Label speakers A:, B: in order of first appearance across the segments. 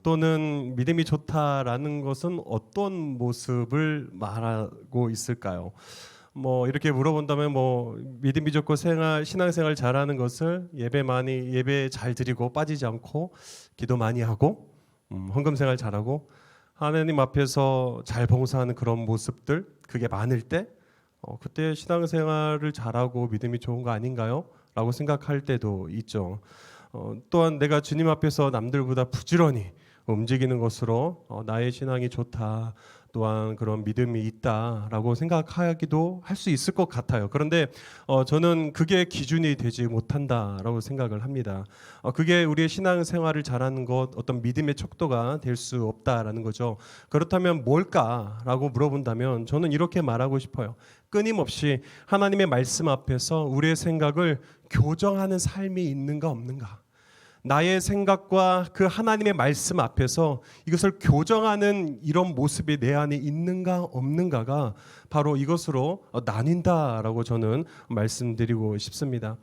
A: 또는 믿음이 좋다라는 것은 어떤 모습을 말하고 있을까요? 이렇게 물어본다면 믿음이 좋고 신앙생활 잘하는 것을 예배 잘 드리고 빠지지 않고 기도 많이 하고 헌금 생활 잘하고 하나님 앞에서 잘 봉사하는 그런 모습들, 그게 많을 때 그때 신앙생활을 잘하고 믿음이 좋은 거 아닌가요? 라고 생각할 때도 있죠. 또한 내가 주님 앞에서 남들보다 부지런히 움직이는 것으로 나의 신앙이 좋다, 또한 그런 믿음이 있다라고 생각하기도 할 수 있을 것 같아요. 그런데 저는 그게 기준이 되지 못한다라고 생각을 합니다. 그게 우리의 신앙생활을 잘하는 것, 어떤 믿음의 척도가 될 수 없다라는 거죠. 그렇다면 뭘까라고 물어본다면 저는 이렇게 말하고 싶어요. 끊임없이 하나님의 말씀 앞에서 우리의 생각을 교정하는 삶이 있는가 없는가. 나의 생각과 그 하나님의 말씀 앞에서 이것을 교정하는 이런 모습이 내 안에 있는가 없는가가 바로 이것으로 나뉜다라고 저는 말씀드리고 싶습니다.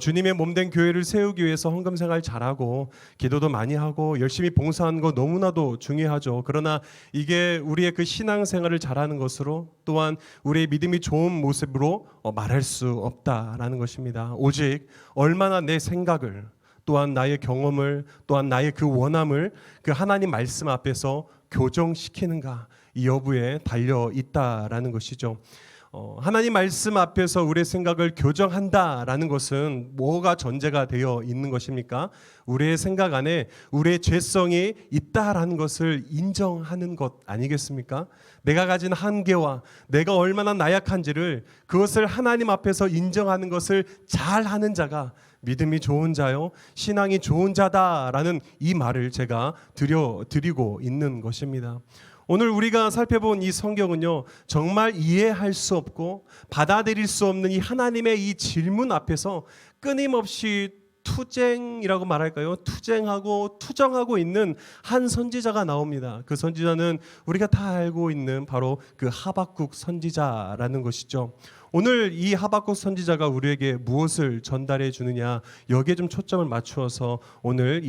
A: 주님의 몸된 교회를 세우기 위해서 헌금 생활 잘하고 기도도 많이 하고 열심히 봉사하는 거 너무나도 중요하죠. 그러나 이게 우리의 그 신앙생활을 잘하는 것으로, 또한 우리의 믿음이 좋은 모습으로 말할 수 없다라는 것입니다. 오직 얼마나 내 생각을, 또한 나의 경험을, 또한 나의 그 원함을 그 하나님 말씀 앞에서 교정시키는가, 이 여부에 달려 있다라는 것이죠. 하나님 말씀 앞에서 우리의 생각을 교정한다라는 것은 뭐가 전제가 되어 있는 것입니까? 우리의 생각 안에 우리의 죄성이 있다라는 것을 인정하는 것 아니겠습니까? 내가 가진 한계와 내가 얼마나 나약한지를, 그것을 하나님 앞에서 인정하는 것을 잘하는 자가 믿음이 좋은 자요, 신앙이 좋은 자다라는 이 말을 제가 드리고 있는 것입니다. 오늘 우리가 살펴본 이 성경은요, 정말 이해할 수 없고 받아들일 수 없는 이 하나님의 이 질문 앞에서 끊임없이 투쟁이라고 말할까요? 투쟁하고 투정하고 있는 한 선지자가 나옵니다. 그 선지자는 우리가 다 알고 있는 바로 그 하박국 선지자라는 것이죠. 오늘 이 하박국 선지자가 우리에게 무엇을 전달해 주느냐, 여기에 좀 초점을 맞추어서 오늘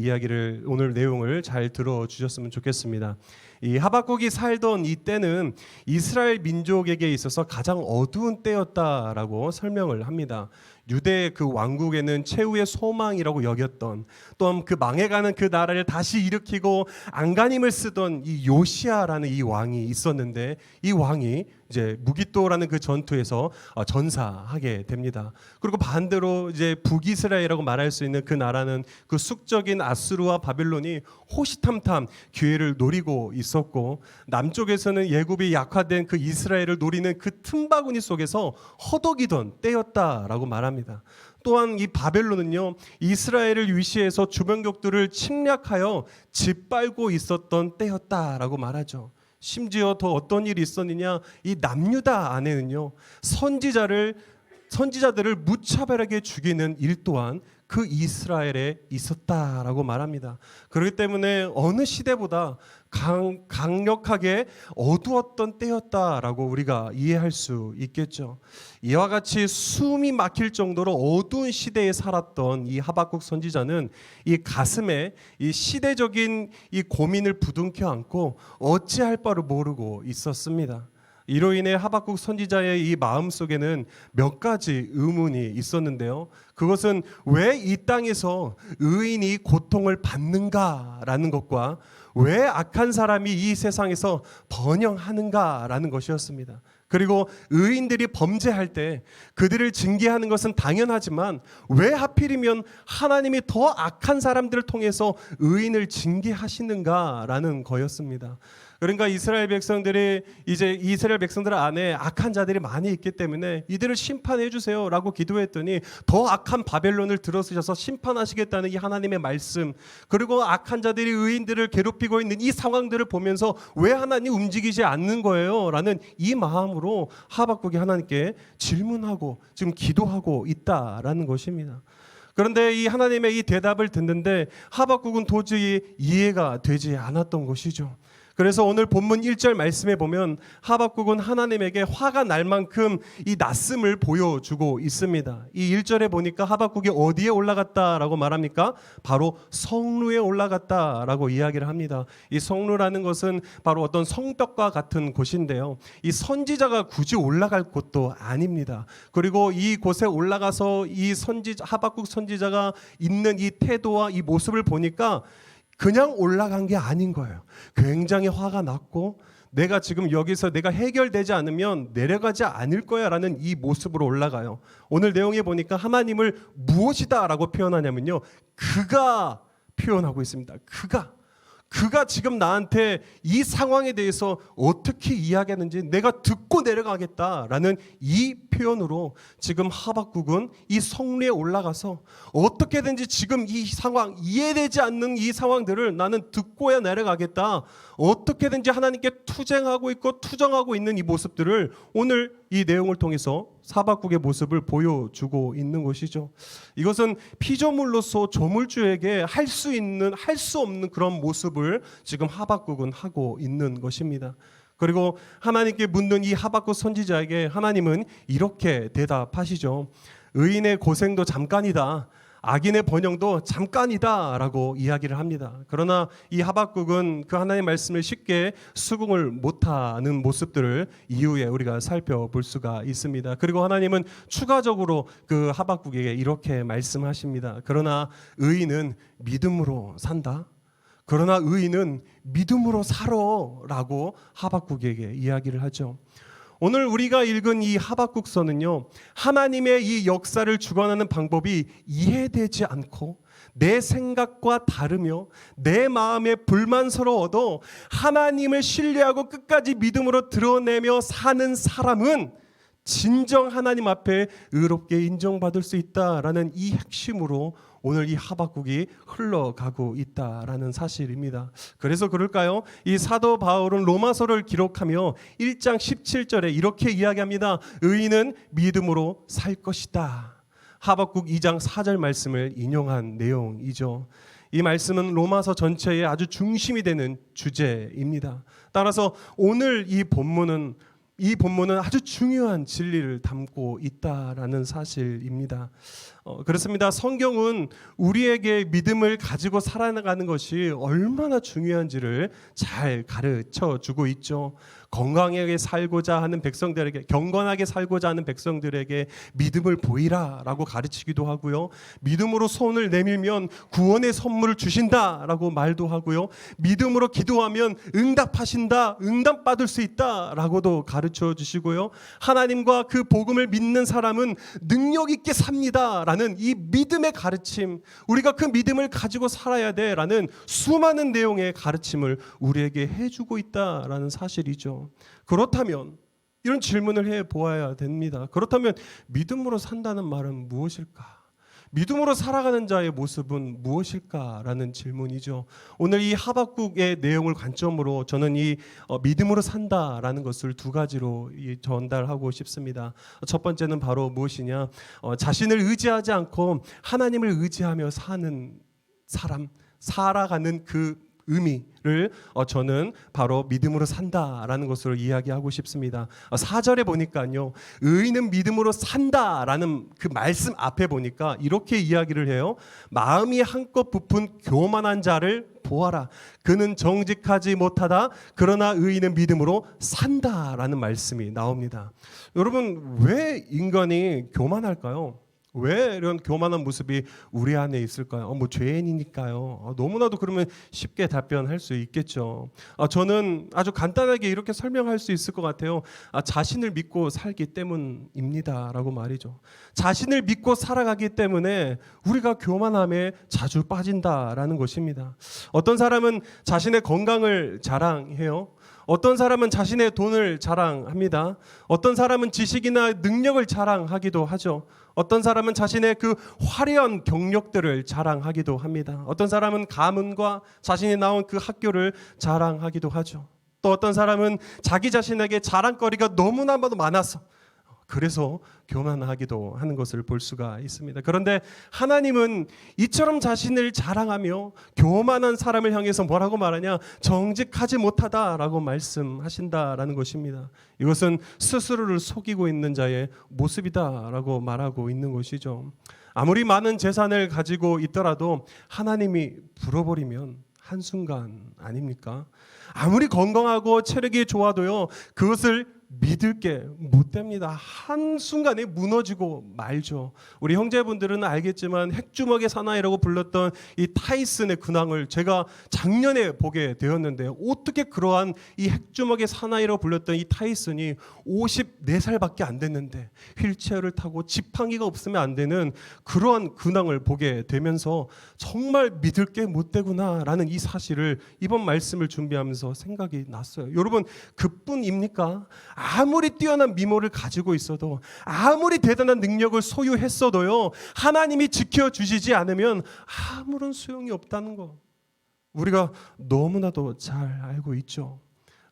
A: 내용을 잘 들어주셨으면 좋겠습니다. 이 하박국이 살던 이 때는 이스라엘 민족에게 있어서 가장 어두운 때였다라고 설명을 합니다. 유대 그 왕국에는 최후의 소망이라고 여겼던, 또한 그 망해가는 그 나라를 다시 일으키고 안간힘을 쓰던 이 요시아라는 이 왕이 있었는데, 이 왕이 이제 무기또라는 그 전투에서 전사하게 됩니다. 그리고 반대로 이제 북이스라엘이라고 말할 수 있는 그 나라는 그 숙적인 아수르와 바벨론이 호시탐탐 기회를 노리고 있었고, 남쪽에서는 예굽이 약화된 그 이스라엘을 노리는 그 틈바구니 속에서 허덕이던 때였다라고 말합니다. 또한 이 바벨론은요, 이스라엘을 위시해서 주변국들을 침략하여 짓밟고 있었던 때였다라고 말하죠. 심지어 더 어떤 일이 있었느냐, 이 남유다 안에는요, 선지자들을 무차별하게 죽이는 일 또한 그 이스라엘에 있었다라고 말합니다. 그렇기 때문에 어느 시대보다 강력하게 어두웠던 때였다라고 우리가 이해할 수 있겠죠. 이와 같이 숨이 막힐 정도로 어두운 시대에 살았던 이 하박국 선지자는 이 가슴에 이 시대적인 이 고민을 부둥켜 안고 어찌할 바를 모르고 있었습니다. 이로 인해 하박국 선지자의 이 마음속에는 몇 가지 의문이 있었는데요. 그것은 왜 이 땅에서 의인이 고통을 받는가라는 것과 왜 악한 사람이 이 세상에서 번영하는가라는 것이었습니다. 그리고 의인들이 범죄할 때 그들을 징계하는 것은 당연하지만 왜 하필이면 하나님이 더 악한 사람들을 통해서 의인을 징계하시는가라는 거였습니다. 그러니까 이스라엘 백성들 안에 악한 자들이 많이 있기 때문에 이들을 심판해 주세요라고 기도했더니 더 악한 바벨론을 들어서셔서 심판하시겠다는 이 하나님의 말씀, 그리고 악한 자들이 의인들을 괴롭히고 있는 이 상황들을 보면서 왜 하나님 움직이지 않는 거예요? 라는 이 마음으로 하박국이 하나님께 질문하고 지금 기도하고 있다라는 것입니다. 그런데 이 하나님의 이 대답을 듣는데 하박국은 도저히 이해가 되지 않았던 것이죠. 그래서 오늘 본문 1절 말씀에 보면 하박국은 하나님에게 화가 날 만큼 이 낯섦을 보여주고 있습니다. 이 1절에 보니까 하박국이 어디에 올라갔다라고 말합니까? 바로 성루에 올라갔다라고 이야기를 합니다. 이 성루라는 것은 바로 어떤 성벽과 같은 곳인데요. 이 선지자가 굳이 올라갈 곳도 아닙니다. 그리고 이 곳에 올라가서 이 하박국 선지자가 있는 이 태도와 이 모습을 보니까 그냥 올라간 게 아닌 거예요. 굉장히 화가 났고 내가 지금 여기서 내가 해결되지 않으면 내려가지 않을 거야 라는 이 모습으로 올라가요. 오늘 내용에 보니까 하나님을 무엇이다 라고 표현하냐면요, 그가 표현하고 있습니다. 그가 지금 나한테 이 상황에 대해서 어떻게 이야기하는지 내가 듣고 내려가겠다라는 이 표현으로 지금 하박국은 이 성리에 올라가서 어떻게든지 지금 이 상황, 이해되지 않는 이 상황들을 나는 듣고야 내려가겠다, 어떻게든지 하나님께 투쟁하고 있고 투정하고 있는 이 모습들을 오늘 이 내용을 통해서 하박국의 모습을 보여주고 있는 것이죠. 이것은 피조물로서 조물주에게 할 수 없는 그런 모습을 지금 하박국은 하고 있는 것입니다. 그리고 하나님께 묻는 이 하박국 선지자에게 하나님은 이렇게 대답하시죠. 의인의 고생도 잠깐이다, 악인의 번영도 잠깐이다 라고 이야기를 합니다. 그러나 이 하박국은 그 하나님의 말씀을 쉽게 수긍을 못하는 모습들을 이후에 우리가 살펴볼 수가 있습니다. 그리고 하나님은 추가적으로 그 하박국에게 이렇게 말씀하십니다. 그러나 의인은 믿음으로 산다. 그러나 의인은 믿음으로 살아 라고 하박국에게 이야기를 하죠. 오늘 우리가 읽은 이 하박국서는요, 하나님의 이 역사를 주관하는 방법이 이해되지 않고 내 생각과 다르며 내 마음에 불만스러워도 하나님을 신뢰하고 끝까지 믿음으로 드러내며 사는 사람은 진정 하나님 앞에 의롭게 인정받을 수 있다라는 이 핵심으로 오늘 이 하박국이 흘러가고 있다라는 사실입니다. 그래서 그럴까요? 이 사도 바울은 로마서를 기록하며 1장 17절에 이렇게 이야기합니다. 의인은 믿음으로 살 것이다. 하박국 2장 4절 말씀을 인용한 내용이죠. 이 말씀은 로마서 전체의 아주 중심이 되는 주제입니다. 따라서 오늘 이 본문은 아주 중요한 진리를 담고 있다라는 사실입니다. 그렇습니다. 성경은 우리에게 믿음을 가지고 살아가는 것이 얼마나 중요한지를 잘 가르쳐 주고 있죠. 건강하게 살고자 하는 백성들에게, 경건하게 살고자 하는 백성들에게 믿음을 보이라라고 가르치기도 하고요. 믿음으로 손을 내밀면 구원의 선물을 주신다라고 말도 하고요. 믿음으로 기도하면 응답하신다, 응답받을 수 있다라고도 가르쳐 주시고요. 하나님과 그 복음을 믿는 사람은 능력 있게 삽니다라는 이 믿음의 가르침, 우리가 그 믿음을 가지고 살아야 돼라는 수많은 내용의 가르침을 우리에게 해주고 있다라는 사실이죠. 그렇다면 이런 질문을 해보아야 됩니다. 그렇다면 믿음으로 산다는 말은 무엇일까? 믿음으로 살아가는 자의 모습은 무엇일까라는 질문이죠. 오늘 이 하박국의 내용을 관점으로 저는 이 믿음으로 산다라는 것을 두 가지로 전달하고 싶습니다. 첫 번째는 바로 무엇이냐? 자신을 의지하지 않고 하나님을 의지하며 사는 사람, 살아가는 그 의미를 저는 바로 믿음으로 산다라는 것으로 이야기하고 싶습니다. 4절에 보니까요, 의인은 믿음으로 산다라는 그 말씀 앞에 보니까 이렇게 이야기를 해요. 마음이 한껏 부푼 교만한 자를 보아라. 그는 정직하지 못하다. 그러나 의인은 믿음으로 산다라는 말씀이 나옵니다. 여러분, 왜 인간이 교만할까요? 왜 이런 교만한 모습이 우리 안에 있을까요? 뭐 죄인이니까요. 너무나도 그러면 쉽게 답변할 수 있겠죠. 저는 아주 간단하게 이렇게 설명할 수 있을 것 같아요. 자신을 믿고 살기 때문입니다라고 말이죠. 자신을 믿고 살아가기 때문에 우리가 교만함에 자주 빠진다라는 것입니다. 어떤 사람은 자신의 건강을 자랑해요. 어떤 사람은 자신의 돈을 자랑합니다. 어떤 사람은 지식이나 능력을 자랑하기도 하죠. 어떤 사람은 자신의 그 화려한 경력들을 자랑하기도 합니다. 어떤 사람은 가문과 자신이 나온 그 학교를 자랑하기도 하죠. 또 어떤 사람은 자기 자신에게 자랑거리가 너무나도 많아서 그래서 교만하기도 하는 것을 볼 수가 있습니다. 그런데 하나님은 이처럼 자신을 자랑하며 교만한 사람을 향해서 뭐라고 말하냐? 정직하지 못하다라고 말씀하신다라는 것입니다. 이것은 스스로를 속이고 있는 자의 모습이다라고 말하고 있는 것이죠. 아무리 많은 재산을 가지고 있더라도 하나님이 불어버리면 한순간 아닙니까? 아무리 건강하고 체력이 좋아도요, 그것을 믿을 게 못 됩니다. 한순간에 무너지고 말죠. 우리 형제분들은 알겠지만 핵주먹의 사나이라고 불렀던 이 타이슨의 근황을 제가 작년에 보게 되었는데, 어떻게 그러한 이 핵주먹의 사나이라고 불렸던 이 타이슨이 54살밖에 안 됐는데 휠체어를 타고 지팡이가 없으면 안 되는 그러한 근황을 보게 되면서 정말 믿을 게 못 되구나라는 이 사실을 이번 말씀을 준비하면서 생각이 났어요. 여러분, 그뿐입니까? 아무리 뛰어난 미모를 가지고 있어도, 아무리 대단한 능력을 소유했어도요, 하나님이 지켜주시지 않으면 아무런 소용이 없다는 거 우리가 너무나도 잘 알고 있죠.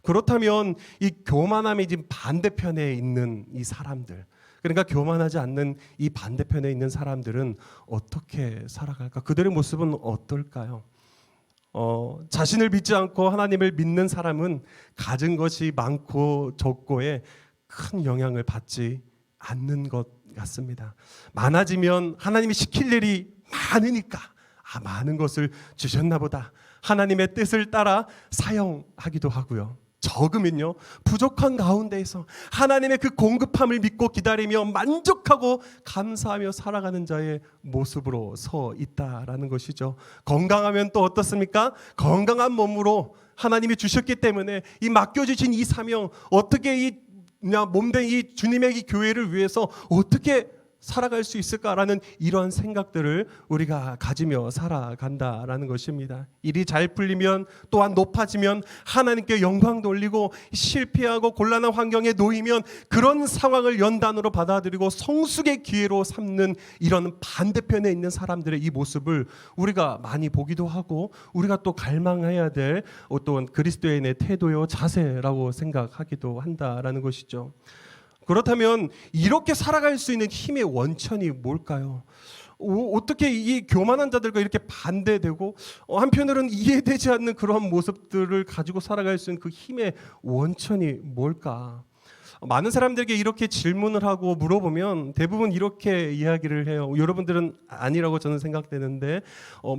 A: 그렇다면 이 교만함이 지금 반대편에 있는 이 사람들, 그러니까 교만하지 않는 이 반대편에 있는 사람들은 어떻게 살아갈까? 그들의 모습은 어떨까요? 자신을 믿지 않고 하나님을 믿는 사람은 가진 것이 많고 적고에 큰 영향을 받지 않는 것 같습니다. 많아지면 하나님이 시킬 일이 많으니까 많은 것을 주셨나 보다, 하나님의 뜻을 따라 사용하기도 하고요. 적으면요, 부족한 가운데에서 하나님의 그 공급함을 믿고 기다리며 만족하고 감사하며 살아가는 자의 모습으로 서 있다라는 것이죠. 건강하면 또 어떻습니까? 건강한 몸으로 하나님이 주셨기 때문에 이 맡겨주신 이 사명, 어떻게 이 몸된 이 주님의 이 교회를 위해서 어떻게 살아갈 수 있을까라는 이러한 생각들을 우리가 가지며 살아간다라는 것입니다. 일이 잘 풀리면, 또한 높아지면 하나님께 영광 돌리고, 실패하고 곤란한 환경에 놓이면 그런 상황을 연단으로 받아들이고 성숙의 기회로 삼는 이런 반대편에 있는 사람들의 이 모습을 우리가 많이 보기도 하고, 우리가 또 갈망해야 될 어떤 그리스도인의 태도요, 자세라고 생각하기도 한다라는 것이죠. 그렇다면 이렇게 살아갈 수 있는 힘의 원천이 뭘까요? 어떻게 이 교만한 자들과 이렇게 반대되고 한편으로는 이해되지 않는 그런 모습들을 가지고 살아갈 수 있는 그 힘의 원천이 뭘까? 많은 사람들에게 이렇게 질문을 하고 물어보면 대부분 이렇게 이야기를 해요. 여러분들은 아니라고 저는 생각되는데,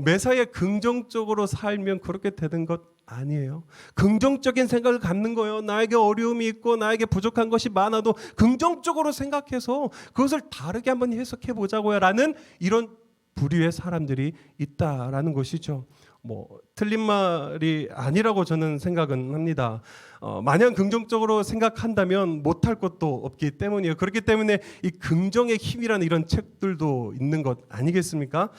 A: 매사에 긍정적으로 살면 그렇게 되는 것 아니에요. 긍정적인 생각을 갖는 거예요. 나에게 어려움이 있고 나에게 부족한 것이 많아도 긍정적으로 생각해서 그것을 다르게 한번 해석해 보자고요 라는 이런 부류의 사람들이 있다라는 것이죠. 틀린 말이 아니라고 저는 생각은 합니다. 마냥 긍정적으로 생각한다면 못할 것도 없기 때문이에요. 그렇기 때문에 이 긍정의 힘이라는 이런 책들도 있는 것 아니겠습니까?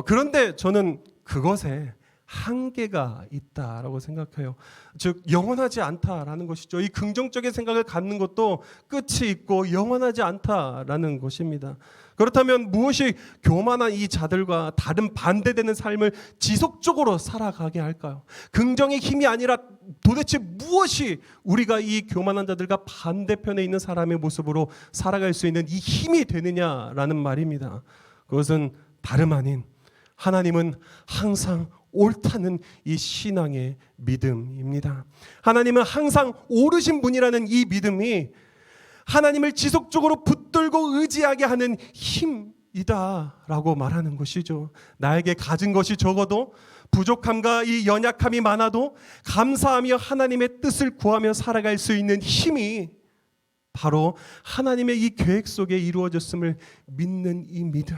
A: 그런데 저는 그것에 한계가 있다라고 생각해요. 즉 영원하지 않다라는 것이죠. 이 긍정적인 생각을 갖는 것도 끝이 있고 영원하지 않다라는 것입니다. 그렇다면 무엇이 교만한 이 자들과 다른 반대되는 삶을 지속적으로 살아가게 할까요? 긍정의 힘이 아니라 도대체 무엇이 우리가 이 교만한 자들과 반대편에 있는 사람의 모습으로 살아갈 수 있는 이 힘이 되느냐라는 말입니다. 그것은 다름 아닌 하나님은 항상 옳다는 이 신앙의 믿음입니다. 하나님은 항상 옳으신 분이라는 이 믿음이 하나님을 지속적으로 붙들고 의지하게 하는 힘이다라고 말하는 것이죠. 나에게 가진 것이 적어도, 부족함과 이 연약함이 많아도 감사하며 하나님의 뜻을 구하며 살아갈 수 있는 힘이 바로 하나님의 이 계획 속에 이루어졌음을 믿는 이 믿음.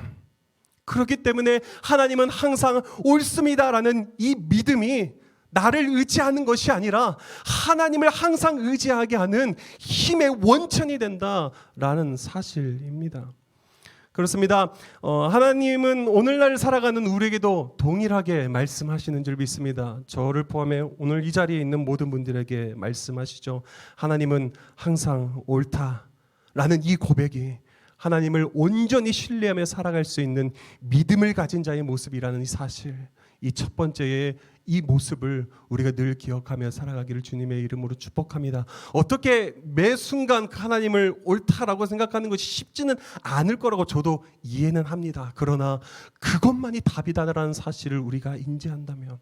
A: 그렇기 때문에 하나님은 항상 옳습니다라는 이 믿음이 나를 의지하는 것이 아니라 하나님을 항상 의지하게 하는 힘의 원천이 된다라는 사실입니다. 그렇습니다. 하나님은 오늘날 살아가는 우리에게도 동일하게 말씀하시는 줄 믿습니다. 저를 포함해 오늘 이 자리에 있는 모든 분들에게 말씀하시죠. 하나님은 항상 옳다라는 이 고백이 하나님을 온전히 신뢰하며 살아갈 수 있는 믿음을 가진 자의 모습이라는 이 사실, 이 첫 번째의 이 모습을 우리가 늘 기억하며 살아가기를 주님의 이름으로 축복합니다. 어떻게 매 순간 하나님을 옳다라고 생각하는 것이 쉽지는 않을 거라고 저도 이해는 합니다. 그러나 그것만이 답이다라는 사실을 우리가 인지한다면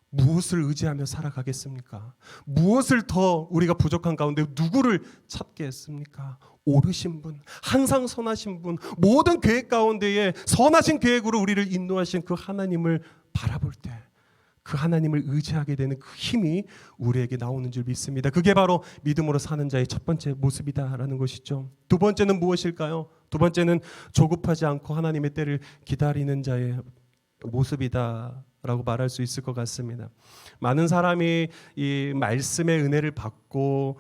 A: 무엇을 의지하며 살아가겠습니까? 무엇을 더 우리가 부족한 가운데 누구를 찾겠습니까? 오르신 분, 항상 선하신 분, 모든 계획 가운데에 선하신 계획으로 우리를 인도하신 그 하나님을 바라볼 때 그 하나님을 의지하게 되는 그 힘이 우리에게 나오는 줄 믿습니다. 그게 바로 믿음으로 사는 자의 첫 번째 모습이다라는 것이죠. 두 번째는 무엇일까요? 두 번째는 조급하지 않고 하나님의 때를 기다리는 자의 모습이다라고 말할 수 있을 것 같습니다. 많은 사람이 이 말씀의 은혜를 받고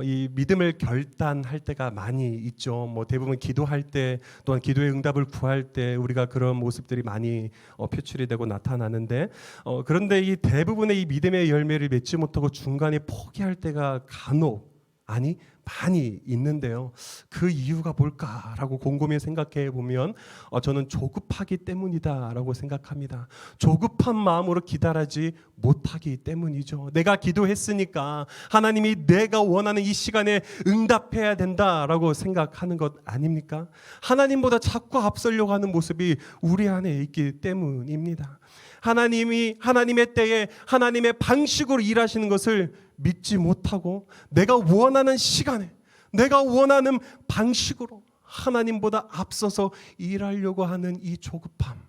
A: 이 믿음을 결단할 때가 많이 있죠. 뭐 대부분 기도할 때 또한 기도의 응답을 구할 때 우리가 그런 모습들이 많이 표출이 되고 나타나는데 그런데 이 대부분의 이 믿음의 열매를 맺지 못하고 중간에 포기할 때가 간혹 아니 많이 있는데요. 그 이유가 뭘까라고 곰곰이 생각해 보면 저는 조급하기 때문이다라고 생각합니다. 조급한 마음으로 기다리지 못하기 때문이죠. 내가 기도했으니까 하나님이 내가 원하는 이 시간에 응답해야 된다라고 생각하는 것 아닙니까? 하나님보다 자꾸 앞서려고 하는 모습이 우리 안에 있기 때문입니다. 하나님이 하나님의 때에 하나님의 방식으로 일하시는 것을 믿지 못하고 내가 원하는 시간에 내가 원하는 방식으로 하나님보다 앞서서 일하려고 하는 이 조급함,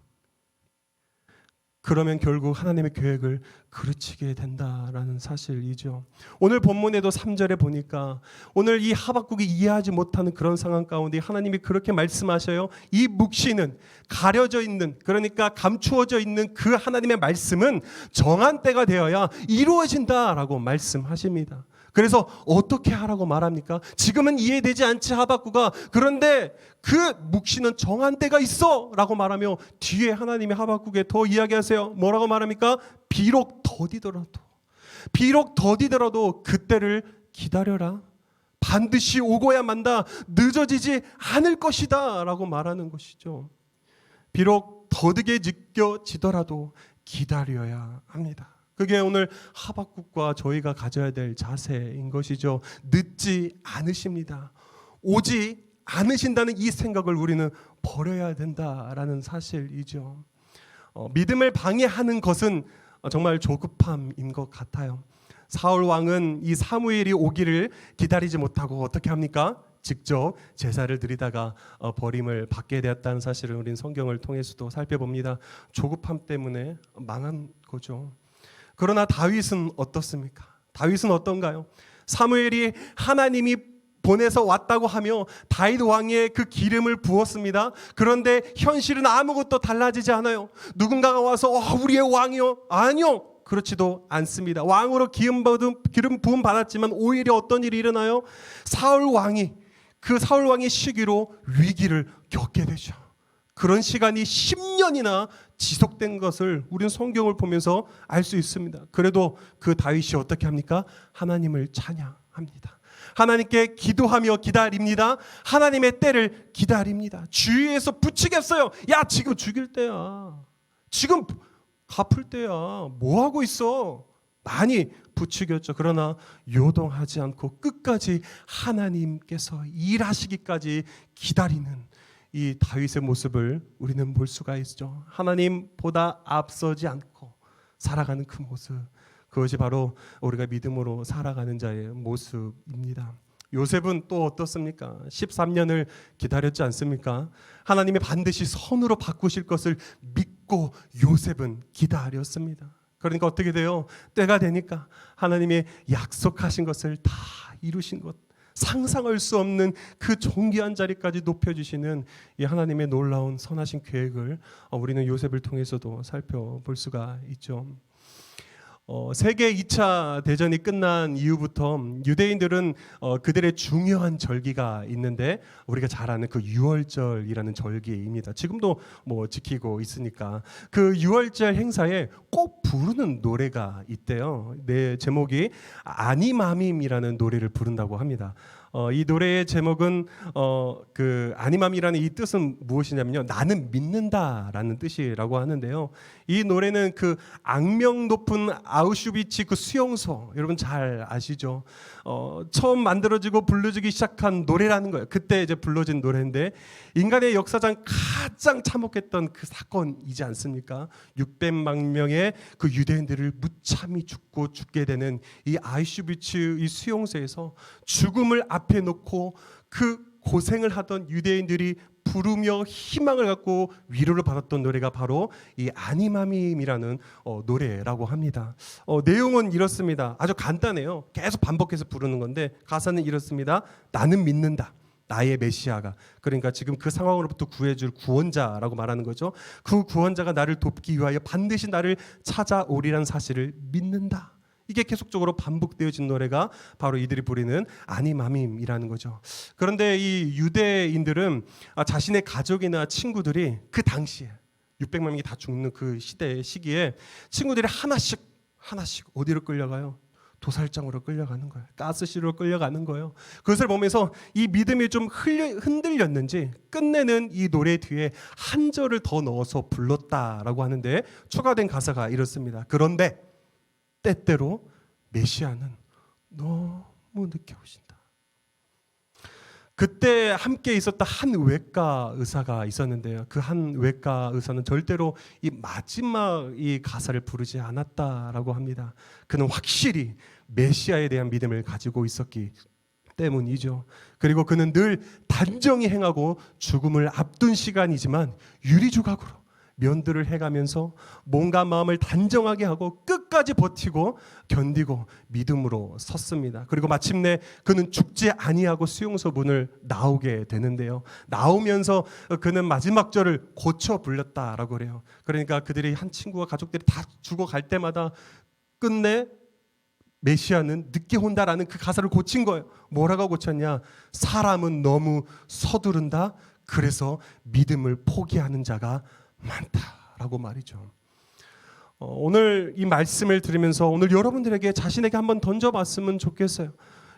A: 그러면 결국 하나님의 계획을 그르치게 된다라는 사실이죠. 오늘 본문에도 3절에 보니까 오늘 이 하박국이 이해하지 못하는 그런 상황 가운데 하나님이 그렇게 말씀하셔요. 이 묵시는 가려져 있는, 그러니까 감추어져 있는 그 하나님의 말씀은 정한 때가 되어야 이루어진다라고 말씀하십니다. 그래서 어떻게 하라고 말합니까? 지금은 이해되지 않지 하박국아, 그런데 그 묵시는 정한 때가 있어 라고 말하며 뒤에 하나님이 하박국에 더 이야기하세요. 뭐라고 말합니까? 비록 더디더라도 그때를 기다려라. 반드시 오고야 만다. 늦어지지 않을 것이다 라고 말하는 것이죠. 비록 더디게 느껴지더라도 기다려야 합니다. 그게 오늘 하박국과 저희가 가져야 될 자세인 것이죠. 늦지 않으십니다. 오지 않으신다는 이 생각을 우리는 버려야 된다라는 사실이죠. 믿음을 방해하는 것은 정말 조급함인 것 같아요. 사울 왕은 이 사무엘이 오기를 기다리지 못하고 어떻게 합니까? 직접 제사를 드리다가 버림을 받게 되었다는 사실을 우리는 성경을 통해서도 살펴봅니다. 조급함 때문에 망한 거죠. 그러나 다윗은 어떻습니까? 다윗은 어떤가요? 사무엘이 하나님이 보내서 왔다고 하며 다윗 왕의 그 기름을 부었습니다. 그런데 현실은 아무것도 달라지지 않아요. 누군가가 와서 우리의 왕이요? 아니요. 그렇지도 않습니다. 왕으로 기름 부음 받았지만 오히려 어떤 일이 일어나요? 사울 왕이 시기로 위기를 겪게 되죠. 그런 시간이 10년이나 지속된 것을 우리는 성경을 보면서 알 수 있습니다. 그래도 그 다윗이 어떻게 합니까? 하나님을 찬양합니다. 하나님께 기도하며 기다립니다. 하나님의 때를 기다립니다. 주위에서 부추겼어요. 야, 지금 죽일 때야. 지금 갚을 때야. 뭐 하고 있어? 많이 부추겼죠. 그러나 요동하지 않고 끝까지 하나님께서 일하시기까지 기다리는 이 다윗의 모습을 우리는 볼 수가 있죠. 하나님보다 앞서지 않고 살아가는 그 모습, 그것이 바로 우리가 믿음으로 살아가는 자의 모습입니다. 요셉은 또 어떻습니까? 13년을 기다렸지 않습니까? 하나님이 반드시 선으로 바꾸실 것을 믿고 요셉은 기다렸습니다. 그러니까 어떻게 돼요? 때가 되니까 하나님의 약속하신 것을 다 이루신 것, 상상할 수 없는 그 존귀한 자리까지 높여주시는 이 하나님의 놀라운 선하신 계획을 우리는 요셉을 통해서도 살펴볼 수가 있죠. 세계 2차 대전이 끝난 이후부터 유대인들은 그들의 중요한 절기가 있는데 우리가 잘 아는 그 유월절이라는 절기입니다. 지금도 뭐 지키고 있으니까 그 유월절 행사에 꼭 부르는 노래가 있대요. 네, 제목이 아니마밈이라는 노래를 부른다고 합니다. 이 노래의 제목은 그 아니맘이라는 이 뜻은 무엇이냐면요, 나는 믿는다라는 뜻이라고 하는데요. 이 노래는 그 악명 높은 아우슈비츠 그 수용소, 여러분 잘 아시죠? 처음 만들어지고 불러지기 시작한 노래라는 거예요. 그때 이제 불러진 노래인데, 인간의 역사상 가장 참혹했던 그 사건이지 않습니까? 600만 명의 그 유대인들을 무참히 죽게 되는 이 아우슈비츠 이 수용소에서 죽음을 앞에 놓고 그 고생을 하던 유대인들이 부르며 희망을 갖고 위로를 받았던 노래가 바로 이 아니마밈이라는 노래라고 합니다. 내용은 이렇습니다. 아주 간단해요. 계속 반복해서 부르는 건데 가사는 이렇습니다. 나는 믿는다. 나의 메시아가, 그러니까 지금 그 상황으로부터 구해줄 구원자라고 말하는 거죠. 그 구원자가 나를 돕기 위하여 반드시 나를 찾아오리란 사실을 믿는다. 이게 계속적으로 반복되어진 노래가 바로 이들이 부르는 아니마밈이라는 거죠. 그런데 이 유대인들은 자신의 가족이나 친구들이 그 당시에 600만 명이 다 죽는 그 시기에 친구들이 하나씩 어디로 끌려가요? 도살장으로 끌려가는 거예요. 가스실로 끌려가는 거예요. 그것을 보면서 이 믿음이 좀 흔들렸는지 끝내는 이 노래 뒤에 한 절을 더 넣어서 불렀다라고 하는데, 추가된 가사가 이렇습니다. 그런데 때때로 메시아는 너무 늦게 오신다. 그때 함께 있었던 한 외과 의사가 있었는데요. 그 한 외과 의사는 절대로 이 마지막 이 가사를 부르지 않았다라고 합니다. 그는 확실히 메시아에 대한 믿음을 가지고 있었기 때문이죠. 그리고 그는 늘 단정히 행하고 죽음을 앞둔 시간이지만 유리조각으로 면도를 해가면서 몸과 마음을 단정하게 하고 끝까지 버티고 견디고 믿음으로 섰습니다. 그리고 마침내 그는 죽지 아니하고 수용소 문을 나오게 되는데요. 나오면서 그는 마지막 절을 고쳐 불렀다라고 그래요. 그러니까 그들이 한 친구와 가족들이 다 죽어갈 때마다 끝내 메시아는 늦게 온다라는 그 가사를 고친 거예요. 뭐라고 고쳤냐? 사람은 너무 서두른다. 그래서 믿음을 포기하는 자가 많다라고 말이죠. 오늘 이 말씀을 들으면서 오늘 여러분들에게 자신에게 한번 던져봤으면 좋겠어요.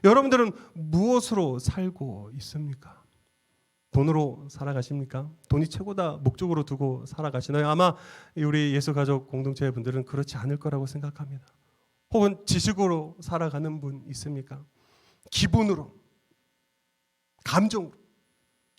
A: 여러분들은 무엇으로 살고 있습니까? 돈으로 살아가십니까? 돈이 최고다 목적으로 두고 살아가시나요? 아마 우리 예수가족 공동체 분들은 그렇지 않을 거라고 생각합니다. 혹은 지식으로 살아가는 분 있습니까? 기분으로, 감정으로.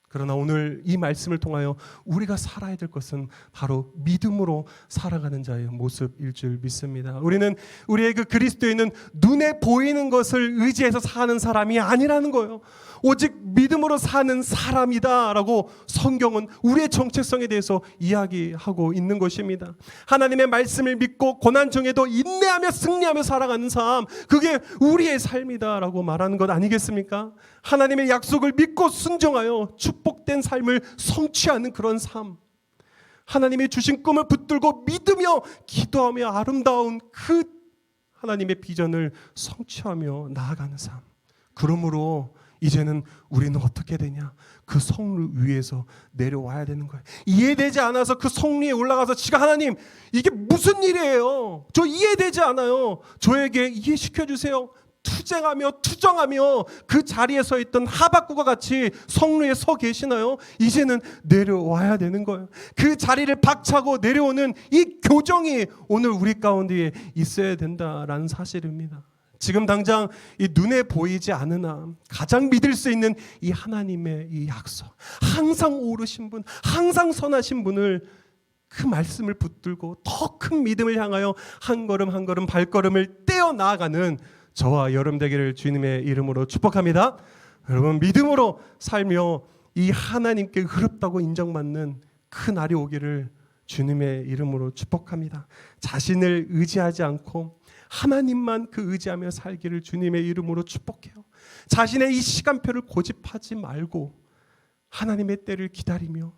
A: 그러나 오늘 이 말씀을 통하여 우리가 살아야 될 것은 바로 믿음으로 살아가는 자의 모습일 줄 믿습니다. 우리는 우리의 그 그리스도인은 눈에 보이는 것을 의지해서 사는 사람이 아니라는 거예요. 오직 믿음으로 사는 사람이다라고 성경은 우리의 정체성에 대해서 이야기하고 있는 것입니다. 하나님의 말씀을 믿고 고난 중에도 인내하며 승리하며 살아가는 삶, 그게 우리의 삶이다라고 말하는 것 아니겠습니까? 하나님의 약속을 믿고 순종하여 축복된 삶을 성취하는 그런 삶, 하나님이 주신 꿈을 붙들고 믿으며 기도하며 아름다운 그 하나님의 비전을 성취하며 나아가는 삶. 그러므로 이제는 우리는 어떻게 되냐? 그 성루 위에서 내려와야 되는 거예요. 이해되지 않아서 그 성루에 올라가서 지가 하나님 이게 무슨 일이에요? 저 이해되지 않아요. 저에게 이해시켜 주세요. 투쟁하며 투정하며 그 자리에 서 있던 하박국과 같이 성루에 서 계시나요? 이제는 내려와야 되는 거예요. 그 자리를 박차고 내려오는 이 교정이 오늘 우리 가운데 있어야 된다라는 사실입니다. 지금 당장 이 눈에 보이지 않으나 가장 믿을 수 있는 이 하나님의 이 약속, 항상 오르신 분, 항상 선하신 분을 그 말씀을 붙들고 더 큰 믿음을 향하여 한 걸음 한 걸음 발걸음을 떼어 나아가는 저와 여러분 되기를 주님의 이름으로 축복합니다. 여러분 믿음으로 살며 이 하나님께 의롭다고 인정받는 그 날이 오기를 주님의 이름으로 축복합니다. 자신을 의지하지 않고 하나님만 그 의지하며 살기를 주님의 이름으로 축복해요. 자신의 이 시간표를 고집하지 말고 하나님의 때를 기다리며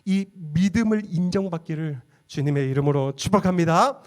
A: 이 믿음을 인정받기를 주님의 이름으로 축복합니다.